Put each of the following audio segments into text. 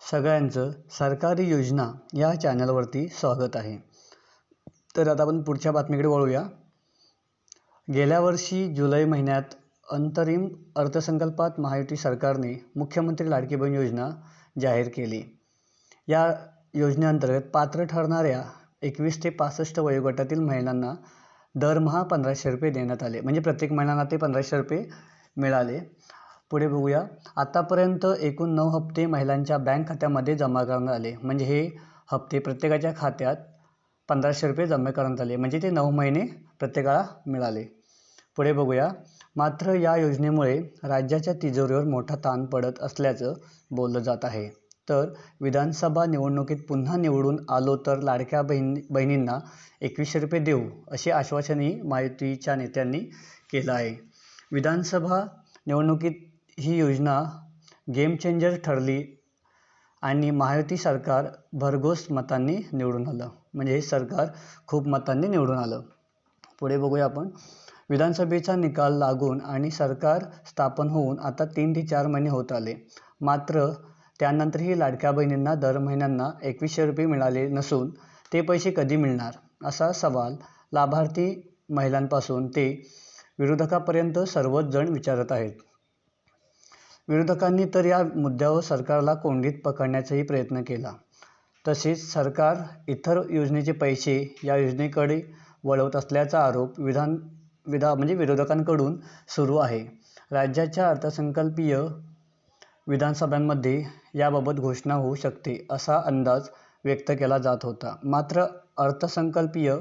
सगळ्यांचं सरकारी योजना या चॅनलवरती स्वागत आहे. तर आता आपण पुढच्या बातमीकडे वळूया. गेल्या वर्षी जुलै महिन्यात अंतरिम अर्थसंकल्पात महायुती सरकारने मुख्यमंत्री लाडकी बहीण योजना जाहीर केली. या योजनेअंतर्गत पात्र ठरणाऱ्या 21 ते 65 वयोगटातील महिलांना दरमहा 1500 रुपये देण्यात आले. म्हणजे प्रत्येक महिन्याला ते 1500 रुपये मिळाले. पुढे बघूया. आतापर्यंत एकूण 9 हप्ते महिलांच्या बँक खात्यामध्ये जमा करण्यात आले. म्हणजे हे हप्ते प्रत्येकाच्या खात्यात 1500 रुपये जमा करण्यात आले. म्हणजे ते 9 महिने प्रत्येकाला मिळाले. पुढे बघूया. मात्र या योजनेमुळे राज्याच्या तिजोरीवर मोठा ताण पडत असल्याचं बोललं जात आहे. तर विधानसभा निवडणुकीत पुन्हा निवडून आलो तर लाडक्या बहिणींना 2100 रुपये देऊ असे आश्वासनही महायुतीच्या नेत्यांनी केलं आहे. विधानसभा निवडणुकीत ही योजना गेम चेंजर ठरली आणि महायुती सरकार भरघोस मतांनी निवडून आलं. म्हणजे हे सरकार खूप मतांनी निवडून आलं. पुढे बघूया आपण. विधानसभेचा निकाल लागून आणि सरकार स्थापन होऊन आता 3 ते 4 महिने होत आले. मात्र त्यानंतरही लाडक्या बहिणींना दर महिन्यांना 2100 रुपये मिळाले नसून ते पैसे कधी मिळणार असा सवाल लाभार्थी महिलांपासून ते विरोधकापर्यंत सर्वच जण विचारत आहेत. विरोधकांनी तर या मुद्द्यावर सरकारला कोंडीत पकडण्याचाही प्रयत्न केला. तसेच सरकार इतर योजनेचे पैसे या योजनेकडे वळवत असल्याचा आरोप विरोधकांकडून सुरू आहे. राज्याच्या अर्थसंकल्पीय विधानसभांमध्ये याबाबत घोषणा होऊ शकते असा अंदाज व्यक्त केला जात होता. मात्र अर्थसंकल्पीय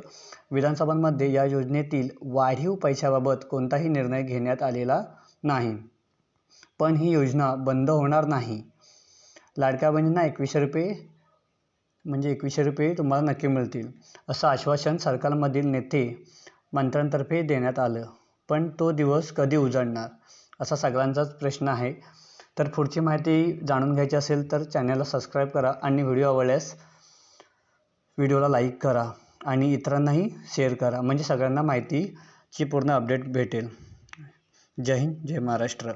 विधानसभांमध्ये या योजनेतील वाढीव पैशाबाबत कोणताही निर्णय घेण्यात आलेला नाही. पण ही योजना बंद होणार नाही. लाडक्या बहिणींना 2100 रुपये तुम्हाला नक्की मिळतील असं आश्वासन सरकारमधील नेते मंत्र्यांतर्फे देण्यात आलं. पण तो दिवस कधी उजाडणार असा सगळ्यांचाच प्रश्न आहे. तर पुढची माहिती जाणून घ्यायची असेल तर चॅनलला सबस्क्राईब करा आणि व्हिडिओ आवडल्यास व्हिडिओला लाईक करा आणि इतरांनाही शेअर करा. म्हणजे सगळ्यांना माहितीची पूर्ण अपडेट भेटेल. जय हिंद, जय महाराष्ट्र.